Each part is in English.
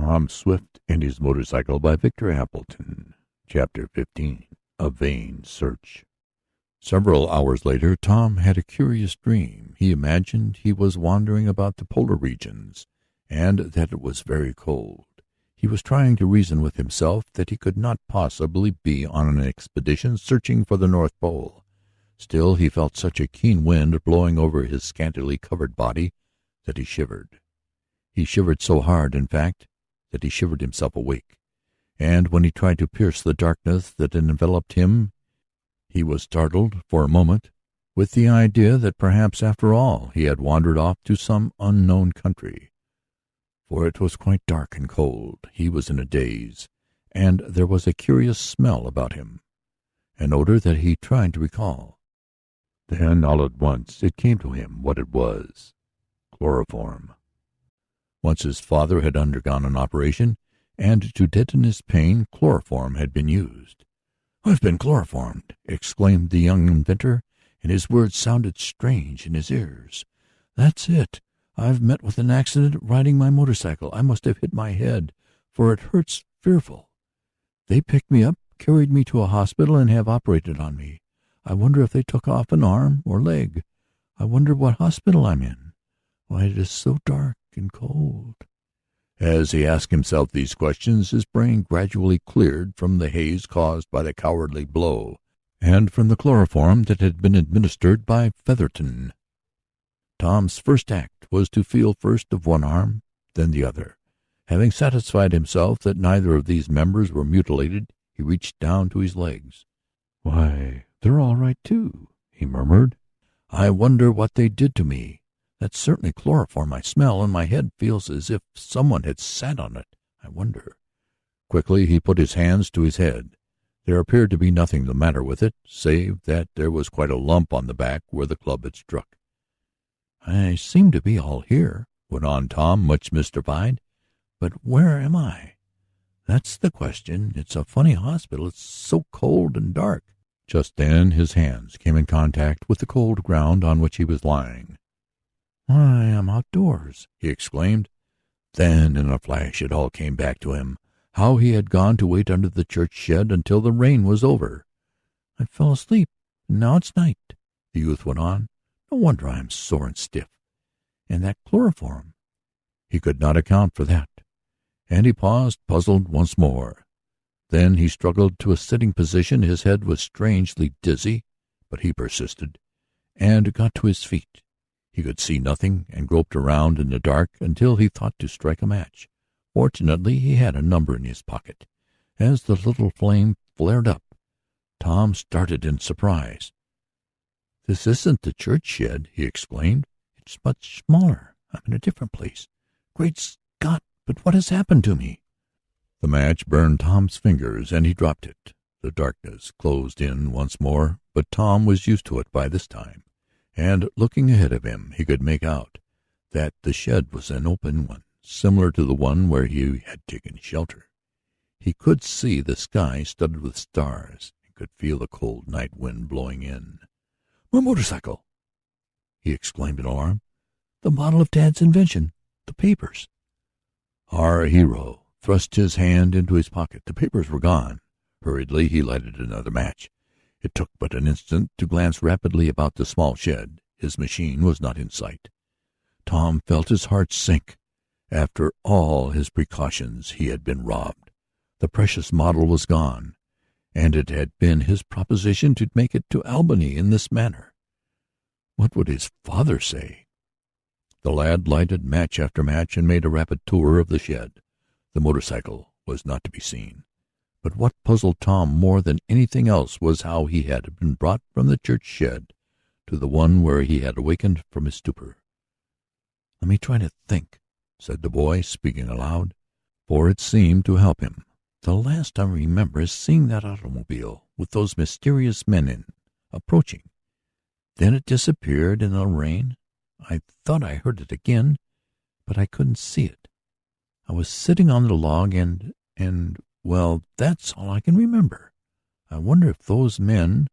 Tom Swift and His Motorcycle by Victor Appleton. Chapter 15. A Vain Search. Several hours later, Tom had a curious dream. He imagined he was wandering about the polar regions, and that it was very cold. He was trying to reason with himself that he could not possibly be on an expedition searching for the North Pole. Still, he felt such a keen wind blowing over his scantily covered body that he shivered. He shivered so hard, in fact, that he shivered himself awake, and when he tried to pierce the darkness that enveloped him, he was startled for a moment with the idea that perhaps after all he had wandered off to some unknown country. For it was quite dark and cold. He was in a daze, and there was a curious smell about him, an odor that he tried to recall. Then all at once it came to him what it was: chloroform. Once his father had undergone an operation, and to deaden his pain chloroform had been used. "I've been chloroformed!" exclaimed the young inventor, and his words sounded strange in his ears. "That's it. I've met with an accident riding my motorcycle. I must have hit my head, for it hurts fearful. They picked me up, carried me to a hospital, and have operated on me. I wonder if they took off an arm or leg. I wonder what hospital I'm in. Why, it is so dark and cold." As he asked himself these questions, his brain gradually cleared from the haze caused by the cowardly blow, and from the chloroform that had been administered by Featherton. Tom's first act was to feel first of one arm, then the other. Having satisfied himself that neither of these members were mutilated, he reached down to his legs. "Why, they're all right, too," he murmured. "I wonder what they did to me. That's certainly chloroform I smell, and my head feels as if someone had sat on it. I wonder." Quickly he put his hands to his head. There appeared to be nothing the matter with it, save that there was quite a lump on the back where the club had struck. "I seem to be all here," went on Tom, much mystified. "But where am I? That's the question. It's a funny hospital. It's so cold and dark." Just then his hands came in contact with the cold ground on which he was lying. "I am outdoors!" he exclaimed. Then in a flash it all came back to him, how he had gone to wait under the church shed until the rain was over. "I fell asleep, and now it's night," the youth went on. "No wonder I am sore and stiff. And that chloroform." He could not account for that, and he paused, puzzled once more. Then he struggled to a sitting position. His head was strangely dizzy, but he persisted, and got to his feet. He could see nothing, and groped around in the dark until he thought to strike a match. Fortunately, he had a number in his pocket. As the little flame flared up, Tom started in surprise. "This isn't the church shed," he exclaimed. "It's much smaller. I'm in a different place. Great Scott, but what has happened to me?" The match burned Tom's fingers, and he dropped it. The darkness closed in once more, but Tom was used to it by this time, and looking ahead of him he could make out that the shed was an open one, similar to the one where he had taken shelter. He could see the sky studded with stars, and could feel the cold night wind blowing in. "My motorcycle!" he exclaimed in alarm. "The model of Dad's invention. The papers." Our hero thrust his hand into his pocket. The papers were gone. Hurriedly he lighted another match. It took but an instant to glance rapidly about the small shed. His machine was not in sight. Tom felt his heart sink. After all his precautions he had been robbed. The precious model was gone, and it had been his proposition to make it to Albany in this manner. What would his father say? The lad lighted match after match and made a rapid tour of the shed. The motorcycle was not to be seen. But what puzzled Tom more than anything else was how he had been brought from the church shed to the one where he had awakened from his stupor. "Let me try to think," said the boy, speaking aloud, for it seemed to help him. "The last I remember is seeing that automobile with those mysterious men in, approaching. Then it disappeared in the rain. I thought I heard it again, but I couldn't see it. I was sitting on the log and well, that's all I can remember. I wonder if those men—"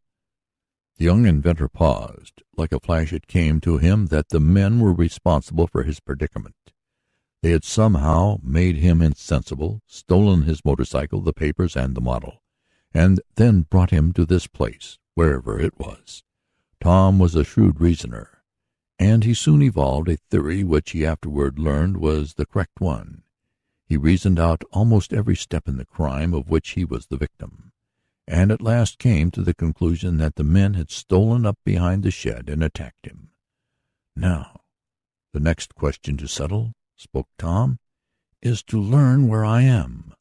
The young inventor paused. Like a flash it came to him that the men were responsible for his predicament. They had somehow made him insensible, stolen his motorcycle, the papers, and the model, and then brought him to this place, wherever it was. Tom was a shrewd reasoner, and he soon evolved a theory which he afterward learned was the correct one. He reasoned out almost every step in the crime of which he was the victim, and at last came to the conclusion that the men had stolen up behind the shed and attacked him. "Now, the next question to settle," spoke Tom, "is to learn where I am.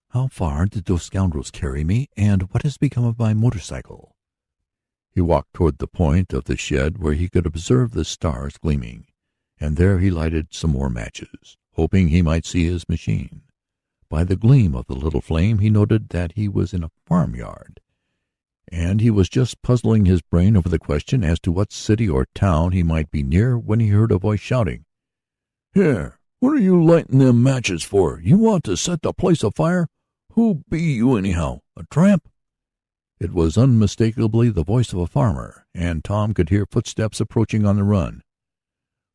How far did those scoundrels carry me, and what has become of my motorcycle?" He walked toward the point of the shed where he could observe the stars gleaming, and there he lighted some more matches, hoping he might see his machine. By the gleam of the little flame he noted that he was in a farmyard, and he was just puzzling his brain over the question as to what city or town he might be near when he heard a voice shouting, "Here, what are you lighting them matches for? You want to set the place afire? Who be you, anyhow? A tramp?" It was unmistakably the voice of a farmer, and Tom could hear footsteps approaching on the run.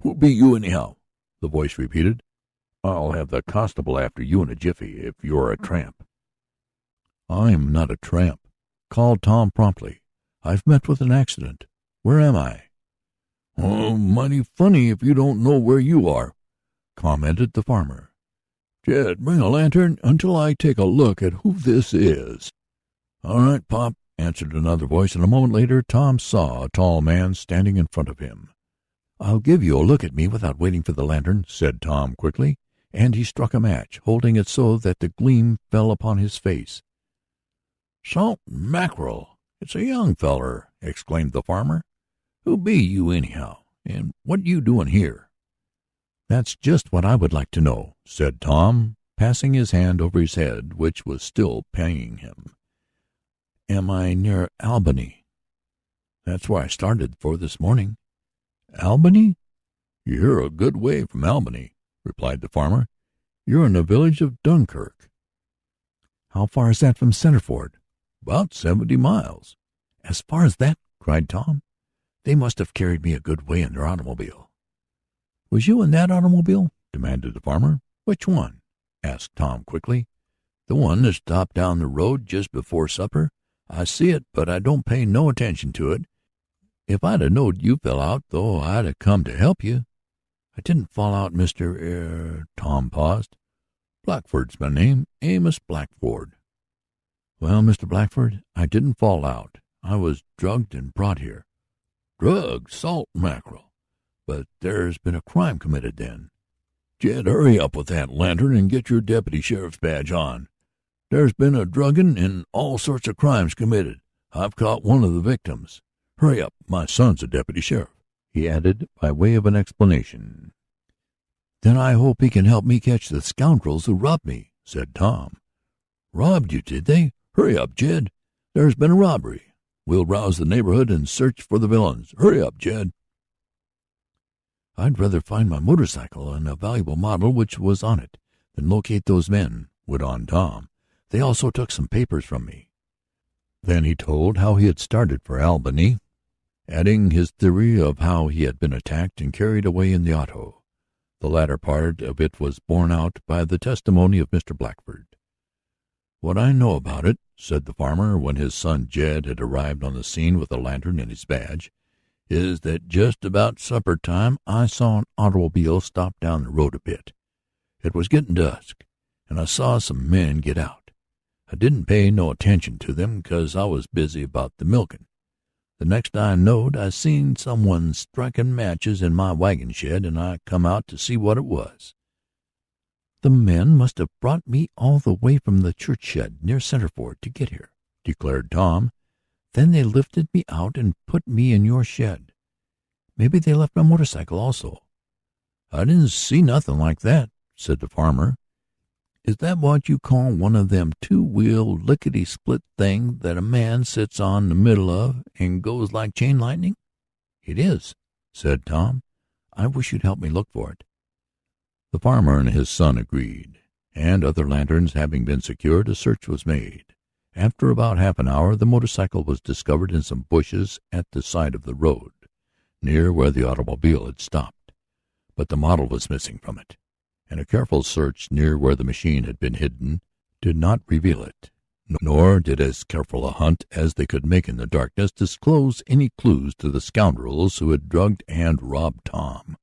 "Who be you, anyhow?" the voice repeated. "I'll have the constable after you in a jiffy, if you're a tramp." "I'm not a tramp," called Tom promptly. "I've met with an accident. Where am I?" "Oh, mighty funny if you don't know where you are," commented the farmer. "Jed, bring a lantern until I take a look at who this is." "All right, Pop," answered another voice, and a moment later Tom saw a tall man standing in front of him. "I'll give you a look at me without waiting for the lantern," said Tom quickly, and he struck a match, holding it so that the gleam fell upon his face. "Salt mackerel! It's a young feller," exclaimed the farmer. "Who be you, anyhow, and what you doing here?" "That's just what I would like to know," said Tom, passing his hand over his head, which was still paying him. "Am I near Albany?" "That's where I started for this morning." "Albany? You're a good way from Albany," replied the farmer. "You're in the village of Dunkirk." "How far is that from Centerford?" "About 70 miles." "As far as that?" cried Tom. "They must have carried me a good way in their automobile." "Was you in that automobile?" demanded the farmer. "Which one?" asked Tom quickly. "The one that stopped down the road just before supper. I see it, but I don't pay no attention to it. If I'd 'a' knowed you fell out, though, I'd 'a' come to help you." "I didn't fall out, Mr. Tom paused. "Blackford's my name, Amos Blackford." "Well, Mr. Blackford, I didn't fall out. I was drugged and brought here." "Drugged? Salt mackerel! But there's been a crime committed, then. Jed, hurry up with that lantern and get your deputy sheriff's badge on. There's been a drugging and all sorts of crimes committed. I've caught one of the victims. Hurry up, my son's a deputy sheriff," he added by way of an explanation. "Then I hope he can help me catch the scoundrels who robbed me," said Tom. "Robbed you, did they? Hurry up, Jed. There's been a robbery. We'll rouse the neighborhood and search for the villains. Hurry up, Jed." "I'd rather find my motorcycle and a valuable model which was on it than locate those men," went on Tom. "They also took some papers from me." Then he told how he had started for Albany, adding his theory of how he had been attacked and carried away in the auto. The latter part of it was borne out by the testimony of Mr. Blackford. "What I know about it," said the farmer, when his son Jed had arrived on the scene with a lantern and his badge, "is that just about supper time I saw an automobile stop down the road a bit. It was getting dusk, and I saw some men get out. I didn't pay no attention to them 'cause I was busy about the milking. The next I knowed I seen someone striking matches in my wagon shed, and I come out to see what it was." "The men must have brought me all the way from the church shed near Centerford to get here," declared Tom. "Then they lifted me out and put me in your shed. Maybe they left my motorcycle also." "I didn't see nothing like that," said the farmer. "Is that what you call one of them two-wheel lickety-split things that a man sits on the middle of and goes like chain lightning?" "It is," said Tom. "I wish you'd help me look for it." The farmer and his son agreed, and other lanterns having been secured, a search was made. After about half an hour the motorcycle was discovered in some bushes at the side of the road, near where the automobile had stopped, but the model was missing from it, and a careful search near where the machine had been hidden did not reveal it. Nor did as careful a hunt as they could make in the darkness disclose any clues to the scoundrels who had drugged and robbed Tom.